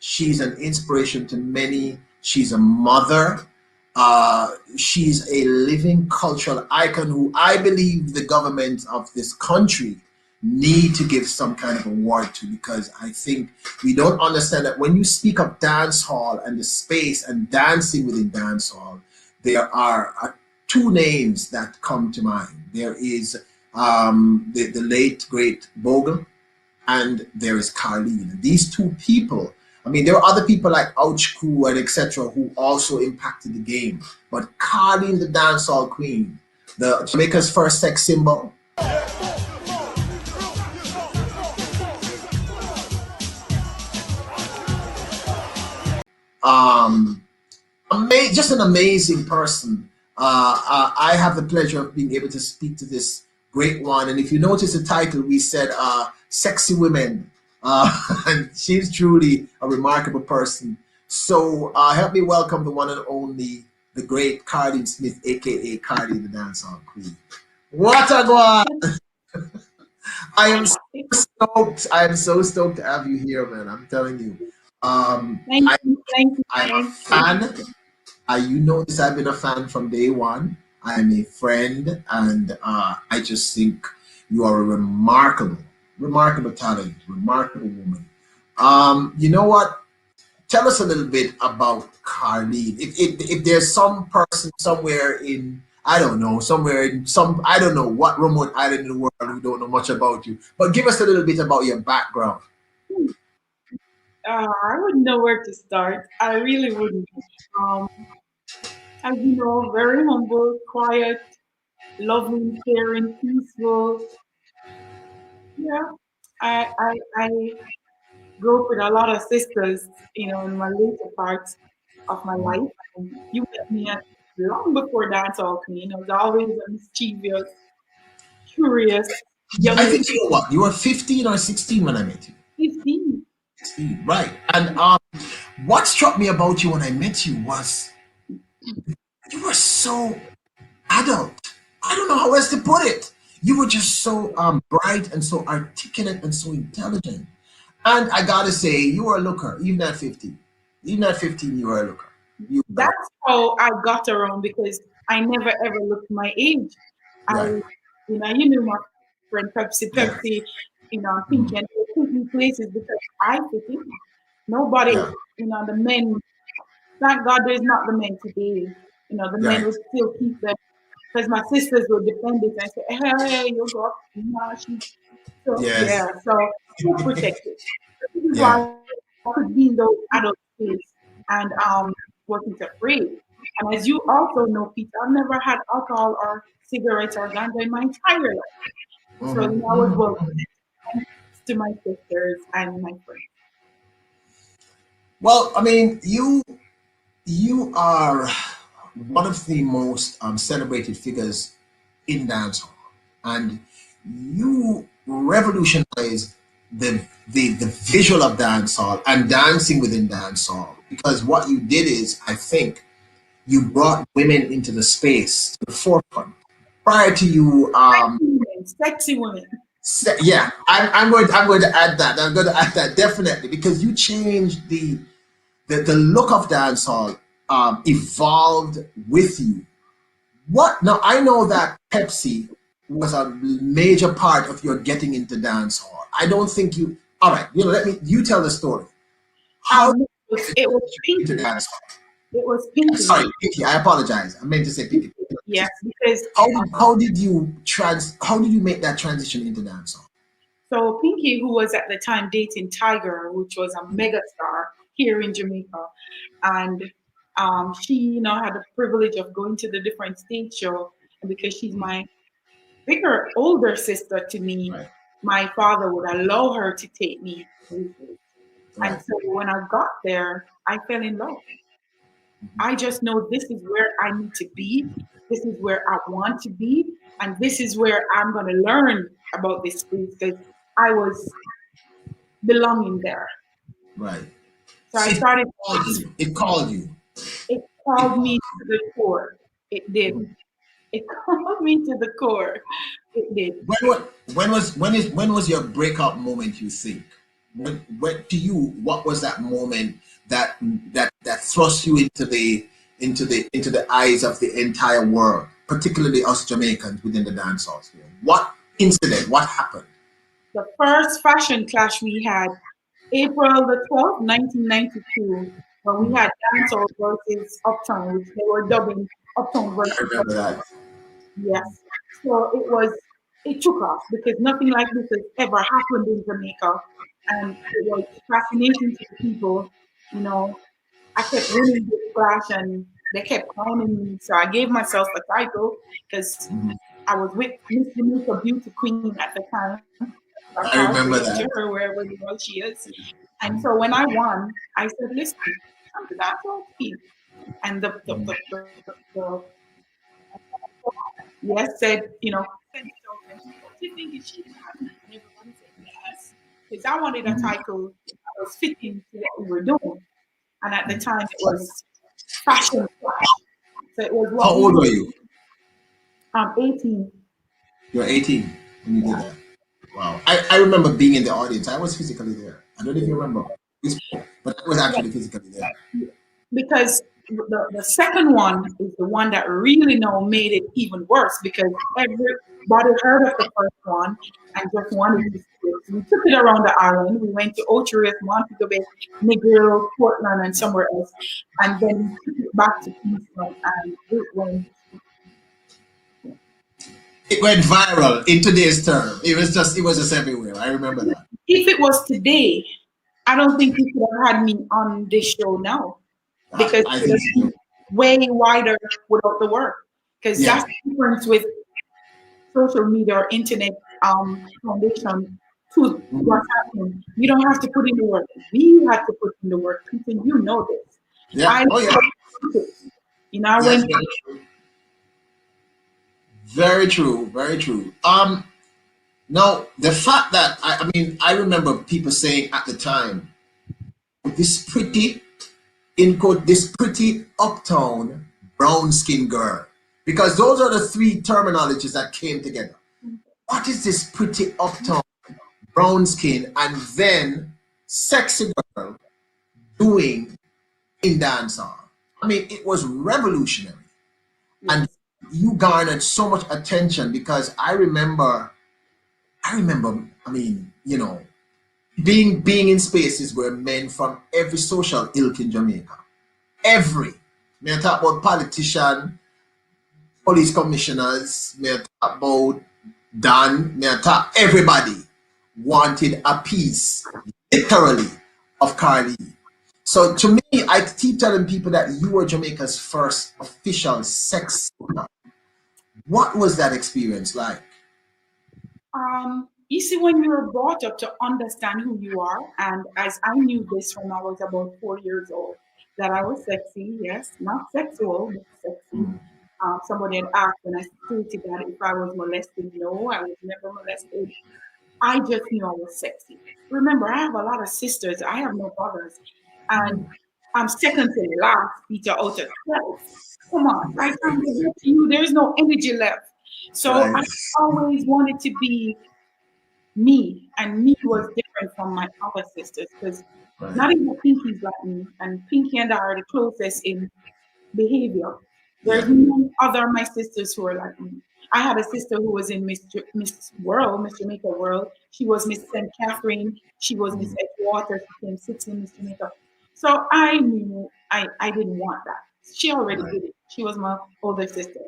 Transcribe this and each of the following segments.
She's an inspiration to many. She's a mother. She's a living cultural icon who I believe the government of this country need to give some kind of award to, because I think we don't understand that when you speak of dance hall and the space and dancing within dance hall, there are two names that come to mind. There is the late great Bogle, and there is Carlene. And these two people, I mean, there are other people like DHQ and etc. who also impacted the game. But Carlene, the dancehall queen, the Jamaica's first sex symbol. Just an amazing person. I have the pleasure of being able to speak to this great one. And if you notice the title, we said Sexy Women. And she's truly a remarkable person. So help me welcome the one and only, the great Carlene Smith, aka Cardi, the dancehall queen. What a go! I am so stoked. I am so stoked to have you here, man. I'm telling you. Thank you. I'm a fan. You notice I've been a fan from day one. I am a friend, and I just think you are a remarkable talent, remarkable woman. You know what? Tell us a little bit about Carlene. If there's some person somewhere in, I don't know, somewhere in some, I don't know what remote island in the world who don't know much about you, but give us a little bit about your background. I wouldn't know where to start. I really wouldn't. Um, as you know, very humble, quiet, loving, caring, peaceful. Yeah, I grew up with a lot of sisters, in my later parts of my life. And you met me at long before dancehall queen. I was always a mischievous, curious young I lady. think you know what? You were 15 or 16 when I met you. 15. 16, right. And what struck me about you when I met you was you were so adult. I don't know how else to put it. You were just so bright and so articulate and so intelligent. And I gotta say, you were a looker, even at 15. Even at 15, you were a looker. You were, That's how I got around because I never ever looked my age. I, right. you knew my friend Yeah. Pepsi, Pinky, and they took me places because I fit in. Nobody, Yeah. the men, thank God there's not the men today. The men Right. would still keep them because my sisters would defend it and say, hey, you go up. So, Yes. yeah, so who protected? This is Yeah. why I could be in those adult space and wasn't afraid. And as you also know, Peter, I've never had alcohol or cigarettes or ganja in my entire life. So I was well thanks to my sisters and my friends. Well, I mean, you are one of the most celebrated figures in dancehall, and you revolutionized the visual of dancehall and dancing within dancehall. Because what you did is, I think, you brought women into the space to the forefront. Prior to you, Sexy women. yeah, I'm going to add that. I'm going to add that definitely because you changed the look of dancehall, evolved with you. What now? I know that Pepsi was a major part of your getting into dancehall. I don't think you. All right, let me. You tell the story. How Um, it was into Pinky. dancehall? It was Pinky. Sorry, Pinky. I apologize. I meant to say Pinky. Yes, because How did you make that transition into dancehall? so Pinky, who was at the time dating Tiger, which was a megastar here in Jamaica, and she, had the privilege of going to the different stage show, and because she's my bigger, older sister to me, Right, my father would allow her to take me places. And right. so when I got there, I fell in love. I just know this is where I need to be. This is where I want to be. And this is where I'm going to learn about this space because I was belonging there. Right. So I See, started, it called you. it It called called me to the core. It did. you. It called me to the core. It did. When was your breakout moment? You think? What to you? What was that moment that that thrust you into the eyes of the entire world, particularly us Jamaicans within the dance halls here? What incident? What happened? The first fashion clash we had, April the 12th, 1992, when we had Dancehall versus Uptown, which they were dubbing Uptown I versus remember Uptown. that. Yes. So it took off because nothing like this has ever happened in Jamaica. And it was fascinating to the people. You know, I kept winning this clash and they kept crowning me. So I gave myself a title because Mhm. I was with Miss Jamaica Beauty Queen at the time. So I I called remember praise to that. her wherever the world she is. And so when I won, I said, listen, I'm the dance queen. And the yes said, send it out and she said, you think she had me? And everybody said yes. Because I wanted a Mhm. title that was fitting to what we were doing. And at the time it was fashion flash. So it was How what we old were were you? 18. You're 18 when you did Yeah. that. Wow. I remember being in the audience. I was physically there. I don't know if you remember. But I was actually physically there. Because the second one is the one that really now made it even worse because everybody heard of the first one and just wanted to see it. So we took it around the island. We went to Ocho Montego Bay, Negril, Portland, and somewhere else. And then we took it back to Kingston and it went. It went viral in today's term. It was just everywhere. I remember that. If it was today, I don't think you could have had me on this show now because I it would think have so. been way wider without the work. Because Yeah. that's the difference with social media or internet foundation to Mhm. what's happening. You don't have to put in the work. We had to put in the work. People, you know this. Yeah. I Oh yeah. I Yes, went. very true. Very true. Very true. Now the fact that I mean I remember people saying at the time, this pretty in quote this pretty uptown brown skin girl. Because those are the three terminologies that came together. What is this pretty uptown brown skin and then sexy girl doing in dancehall? I mean, it was revolutionary. And Yes. you garnered so much attention because I mean, being in spaces where men from every social ilk in Jamaica, every, may I talk about politician, police commissioners, may I talk about Dan, may I talk, everybody wanted a piece, literally, of Carlene. So to me, I keep telling people that you were Jamaica's first official sex singer. What was that experience like? You see, when you're brought up to understand who you are, and as I knew this when I was about 4 years old, that I was sexy, yes, not sexual, but sexy. Mm, Somebody had asked, and I stated that if I was molested, no, I was never molested. I just knew I was sexy. Remember, I have a lot of sisters. I have no brothers. And mm, I'm second to last, Peter, out of 12. Come on, by the time I get to you, there's no energy left. So I right, always wanted to be me, and me was different from my other sisters because right. not even Pinky's like me, and Pinky and I are the closest in behavior. There's Yeah. no other of my sisters who are like me. I had a sister who was in Miss World, Miss Jamaica World. She was Miss St. Catherine. She was Miss Mm, Edgewater. She came sixth in Miss Jamaica. So I knew I didn't want that. She already right. did it. She was my older sister.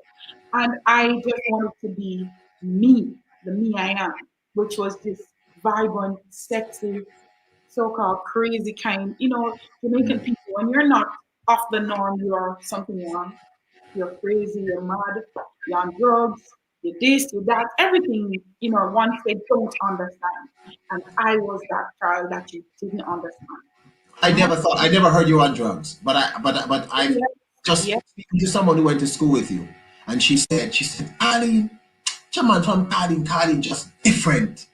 And I just wanted to be me, the me I am, which was just vibrant, sexy, so-called crazy kind. Jamaican Mm, people, when you're not off the norm, you're something wrong. You're crazy, you're mad, you're on drugs, you're this, you're that, everything, once they don't understand. And I was that child that you didn't understand. I No? never thought I never heard you on drugs, but I've Yes, just yes, speaking to someone who went to school with you, and she said, Ali, man from Carlene, just different.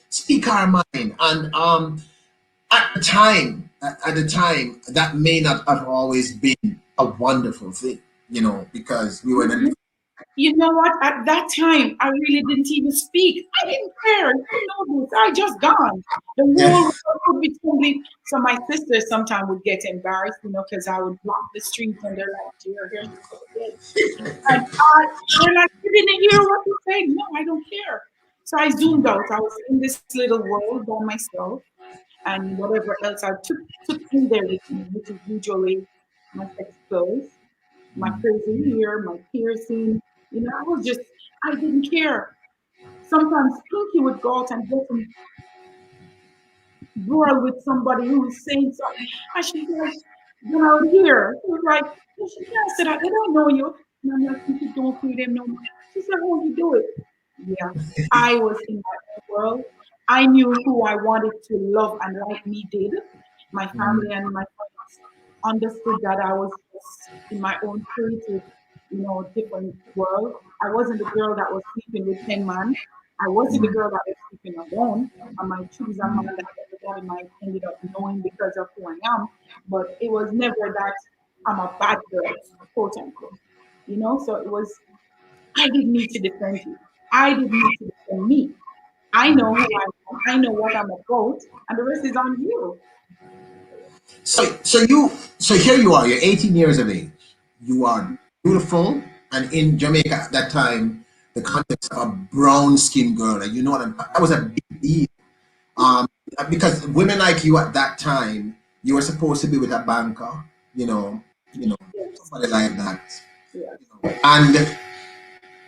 Speak our mind, and at the time, that may not have always been a wonderful thing, because we were in a mhm, You know what? At that time, I really didn't even speak. I didn't care. You know this. I just gone. The Yeah. whole world would be totally. So my sisters sometimes would get embarrassed, because I would block the streets and they're like, "Dear, here she goes again." And they're like, "You didn't hear what you said?" No, I don't care. So I zoomed out. I was in this little world by myself, and whatever else I took in there with me, which is usually my sex clothes, my crazy hair, my piercing. I was just, I didn't care. Sometimes Pinky would go out and get in brawl with somebody who's saying something. And she's like, then I would hear. She was like, "No, she can't say that. They don't know you." And I'm like, "Pinky, don't pay them no more." She said, "Oh, you do it." Yeah. I was in my own world. I knew who I wanted to love and like me did. My Mm, family and my friends understood that I was just in my own creative, different world. I wasn't the girl that was sleeping with 10 men. I wasn't the mm, girl that was sleeping alone. I might choose a man that everybody might ended up knowing because of who I am. But it was never that I'm a bad girl, quote unquote. So it was, I didn't need to defend you. I didn't need to defend me. I know who I am. I know what I'm about, and the rest is on you. So here you are. You're 18 years of age. You are beautiful, and in Jamaica at that time, the context of a brown skinned girl, and you know what that was a big deal. Um, because women like you at that time, you were supposed to be with a banker, you know, you know, Yes, somebody like that, yes. and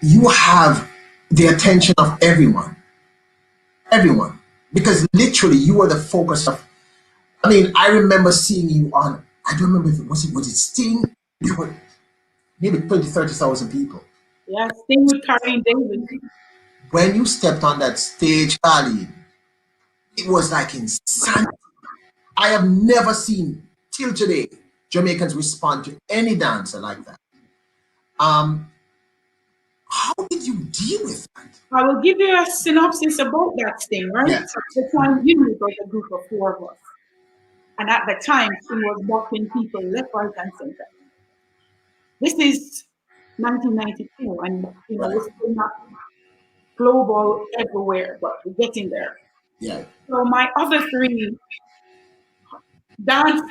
you have the attention of everyone, because literally you were the focus of. I mean, I remember seeing you on. I don't remember if it was it Sting. There were maybe 20, 30,000 people. Yes, thing with Carlene David. When you stepped on that stage, Carlene, it was like insanity. I have never seen till today Jamaicans respond to any dancer like that. Um, how did you deal with that? I will give you a synopsis about that thing, right? Yeah. So at the time, it was a group of four of us. And at the time, Sting was blocking people left, right, and center. This is 1992, and we're Right. still not global everywhere, but we're getting there. Yeah. So my other three dance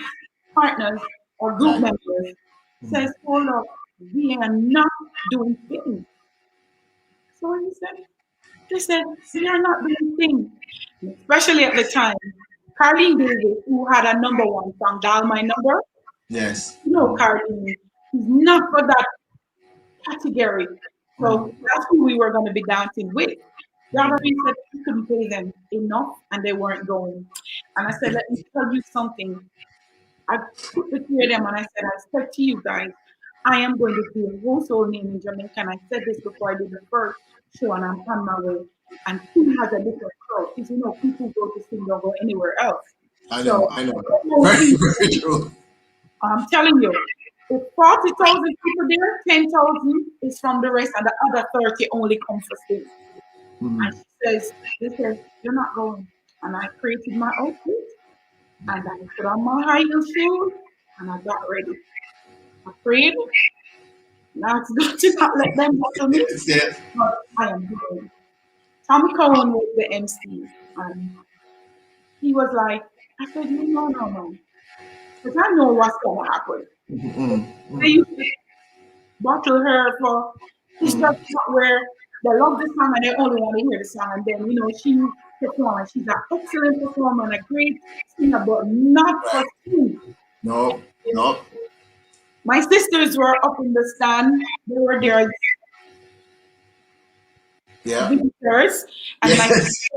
partners or group Right. members Mhm. says, "Hold up, we are not doing things." So he said, they said, "We are not doing things." Especially at the time, Carlene Davis, who had a number one song, Dial My Number, Yes. Carlene, he's not for that category. So Mhm. that's who we were going to be dancing with. Valerie said we couldn't pay them enough and they weren't going. And I said, "Let me tell you something." I put the three of them and I said, "I said to you guys, I am going to do a household name in Jamaica." And I said this before I did the first show, and I'm on my way. And King has a different crowd because people go to sing, don't go anywhere else. I know. So I know. those Very, people, very true. I'm telling you, if 40,000 people there, 10,000 is from the rest, and the other 30 only come for sing. And Mhm. she says, they said, "You're not going." And I created my outfit and I put on my high heel shoes and I got ready. I prayed, now it's God to not let them bottle me, Yes, yes. but I am going. Tommy Cohen was the MC and he was like, I said, "No, no, no, no. Because I know what's going to happen." Mhm. They Mhm. used to bottle her for, it's just not where they love the song and they only want to hear the song. And then, she performs. She's an excellent performer and a great singer, but not for Right. singing. No. No. My sisters were up in the stand. They were there as Yeah. visitors. And my Yes.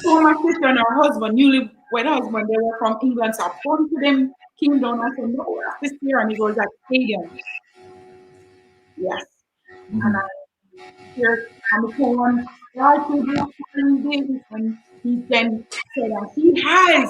so my sister and her husband, newly wed husband, they were from England. So I pointed to them, came down and said, "No, we're at this year." And he goes, "At stadium." Yes. And Mhm. I hear Tommy Cohen, "Right to the Davis." And he then said, "And he has